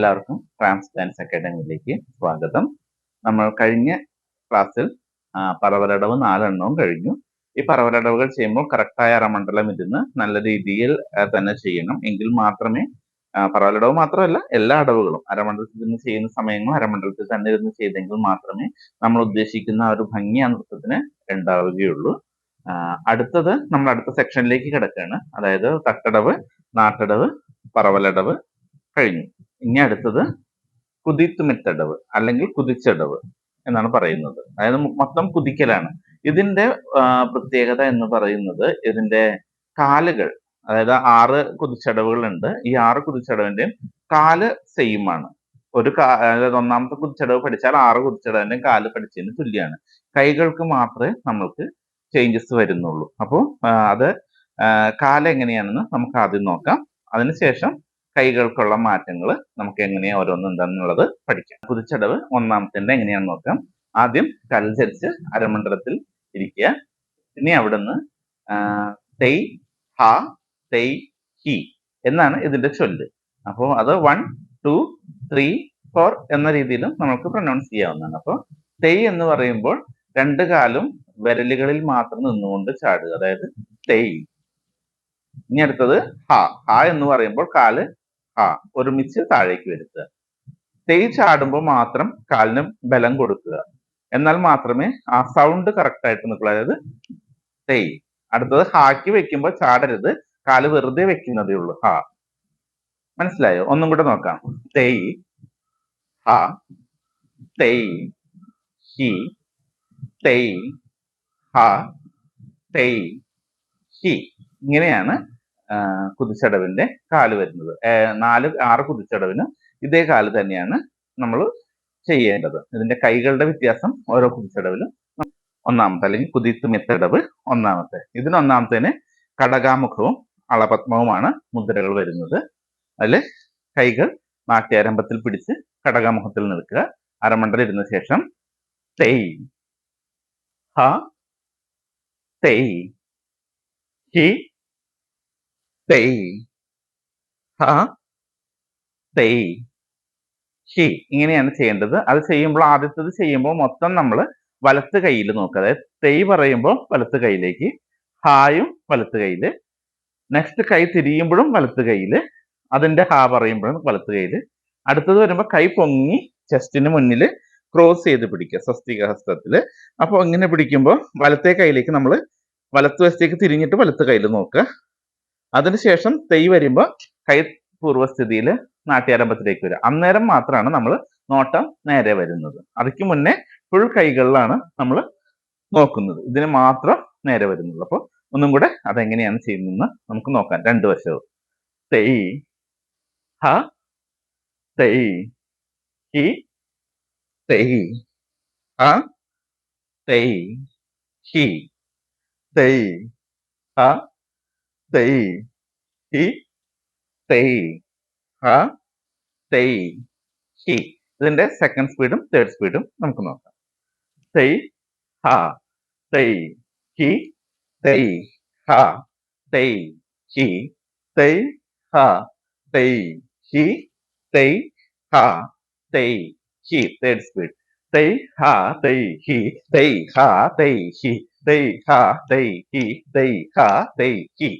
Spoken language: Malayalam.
എല്ലാവർക്കും ട്രാൻസ് ഡാൻസ് അക്കാഡമിയിലേക്ക് സ്വാഗതം. നമ്മൾ കഴിഞ്ഞ ക്ലാസ്സിൽ പറവലടവ് 4 എണ്ണവും കഴിഞ്ഞു. ഈ പറവലടവുകൾ ചെയ്യുമ്പോൾ കറക്റ്റായ അരമണ്ഡലം ഇരുന്ന് നല്ല രീതിയിൽ തന്നെ ചെയ്യണം. എങ്കിൽ മാത്രമേ പറവലടവ് മാത്രമല്ല എല്ലാ അടവുകളും അരമണ്ഡലത്തിൽ ഇരുന്ന് ചെയ്യുന്ന സമയങ്ങൾ അരമണ്ഡലത്തിൽ തന്നെ ഇരുന്ന് ചെയ്തെങ്കിൽ മാത്രമേ നമ്മൾ ഉദ്ദേശിക്കുന്ന ആ ഒരു ഭംഗി ആ നൃത്തത്തിന് ഉണ്ടാവുകയുള്ളൂ. അടുത്തത് നമ്മൾ അടുത്ത സെക്ഷനിലേക്ക് കിടക്കുകയാണ്. അതായത് തട്ടടവ്, നാട്ടടവ്, പറവലടവ് കഴിഞ്ഞു. ഇനി അടുത്തത് കുതിത്തുമെത്തടവ് അല്ലെങ്കിൽ കുതിച്ചടവ് എന്നാണ് പറയുന്നത്. അതായത് മൊത്തം കുതിക്കലാണ്. ഇതിന്റെ പ്രത്യേകത എന്ന് പറയുന്നത് ഇതിന്റെ കാലുകൾ, അതായത് 6 കുതിച്ചടവുകൾ ഉണ്ട്. ഈ 6 കുതിച്ചടവിന്റെയും കാല് സെയിം ആണ്. അതായത് ഒന്നാമത്തെ കുതിച്ചടവ് പഠിച്ചാൽ 6 കുതിച്ചടവിന്റെയും കാല് പഠിച്ചതിന് തുല്യമാണ്. കൈകൾക്ക് മാത്രമേ നമ്മൾക്ക് ചേഞ്ചസ് വരുന്നുള്ളൂ. അപ്പോൾ അത് കാല് എങ്ങനെയാണെന്ന് നമുക്ക് ആദ്യം നോക്കാം. അതിനുശേഷം കൈകൾക്കുള്ള മാറ്റങ്ങൾ നമുക്ക് എങ്ങനെയാ ഓരോന്നും എന്താണെന്നുള്ളത് പഠിക്കാം. കുതിച്ചടവ് ഒന്നാമത്തിന്റെ എങ്ങനെയാണെന്ന് നോക്കാം. ആദ്യം കൽചരിച്ച് അരമണ്ഡലത്തിൽ ഇരിക്കുക. ഇനി അവിടുന്ന് തെയ് ഹ തെയ് ഹി എന്നാണ് ഇതിന്റെ ചൊല്ല്. അപ്പോൾ അത് 1 2 3 4 എന്ന രീതിയിലും നമുക്ക് പ്രൊനൗൺസ് ചെയ്യാവുന്നതാണ്. അപ്പോൾ തെയ് എന്ന് പറയുമ്പോൾ 2 കാലും വിരലുകളിൽ മാത്രം നിന്നുകൊണ്ട് ചാടുക, അതായത് തെയ്. ഇനി അടുത്തത് ഹ. ഹ എന്ന് പറയുമ്പോൾ കാല് ഒരുമിച്ച് താഴേക്ക് വരുത്തുക. തെയ് ചാടുമ്പോൾ മാത്രം കാലിന് ബലം കൊടുക്കുക. എന്നാൽ മാത്രമേ ആ സൗണ്ട് കറക്റ്റ് ആയിട്ട് നിൽക്കുള്ളൂ. അതായത് തെയ്. അടുത്തത് ഹാക്കി വെക്കുമ്പോൾ ചാടരുത്, കാല് വെറുതെ വെക്കുന്നതേ ഉള്ളൂ. ഹ. മനസ്സിലായോ? ഒന്നും കൂടെ നോക്കാം. തെയ് ഹ തെയ് ഹി തെയ് ഹ തെയ് ഹി. ഇങ്ങനെയാണ് കുതിച്ചടവിന്റെ കാല് വരുന്നത്. 6 കുതിച്ചടവിന് ഇതേ കാല് തന്നെയാണ് നമ്മൾ ചെയ്യേണ്ടത്. ഇതിന്റെ കൈകളുടെ വ്യത്യാസം ഓരോ കുതിച്ചടവിലും. ഒന്നാമത്തെ അല്ലെങ്കിൽ കുതിത്തുമെത്തടവ് ഒന്നാമത്തെ. ഇതിന് ഒന്നാമത്തേന് കടകാമുഖവും അളപത്മവുമാണ് മുദ്രകൾ വരുന്നത്. അതിൽ കൈകൾ നാട്യാരംഭത്തിൽ പിടിച്ച് കടകാമുഖത്തിൽ നിൽക്കുക. അരമണ്ഡലം ഇരുന്ന ശേഷം തെയ് ഹ തെയ് ഹി തെയ് ഹ തെയ് ഹി. ഇങ്ങനെയാണ് ചെയ്യേണ്ടത്. അത് ചെയ്യുമ്പോൾ ആദ്യത്തേത് ചെയ്യുമ്പോൾ മൊത്തം നമ്മൾ വലത്ത് കൈയിൽ നോക്കുക. അതായത് തെയ് പറയുമ്പോൾ വലത്ത് കൈയിലേക്ക്, ഹായും വലത്ത് കൈയില്, നെക്സ്റ്റ് കൈ തിരിയുമ്പോഴും വലത്ത് കൈയില്, അതിന്റെ ഹാ പറയുമ്പോഴും വലത്ത് കൈയില്. അടുത്തത് വരുമ്പോൾ കൈ പൊങ്ങി ചെസ്റ്റിന് മുന്നിൽ ക്രോസ് ചെയ്ത് പിടിക്കുക സ്വസ്തിക ഹസ്തത്തില്. അപ്പോൾ ഇങ്ങനെ പിടിക്കുമ്പോൾ വലത്തെ കൈയിലേക്ക് നമ്മൾ വലത്ത് വശത്തേക്ക് തിരിഞ്ഞിട്ട് വലത്ത് കയ്യിൽ നോക്കുക. അതിനുശേഷം തെയ് വരുമ്പോൾ കൈ പൂർവ്വസ്ഥിതിയിൽ നാട്യാരംഭത്തിലേക്ക് വരിക. അന്നേരം മാത്രമാണ് നമ്മൾ നോട്ടം നേരെ വരുന്നത്. അതിക്ക് മുന്നേ ഫുൾ കൈകളിലാണ് നമ്മൾ നോക്കുന്നത്. ഇതിന് മാത്രം നേരെ വരുന്നുള്ളൂ. അപ്പോൾ ഒന്നും കൂടെ അതെങ്ങനെയാണ് ചെയ്യുന്നതെന്ന് നമുക്ക് നോക്കാം. 2 വശവും. തെയ് ഹ തെയ് ഹി തെയ് ഹ തെയ് ഹി തെയ് ഹ തെയ് ഹി തെയ് ഹ തെയ് ഹി. ഇതിന്റെ സെക്കൻഡ് സ്പീഡും തേർഡ് സ്പീഡും നമുക്ക് നോക്കാം. തെയ് ഹ തെയ് ഹി തെയ് ഹ തെയ് ഹി തെയ് ഹ തെയ് ഹി തെയ് ഹ തെയ് ഹി. Third speed. തെയ് ഹ തെയ് ഹി തെയ് ഹ തെയ് ഹി തെയ് ഹ തെയ് ഹി തെയ് ഹ തെയ് ഹി.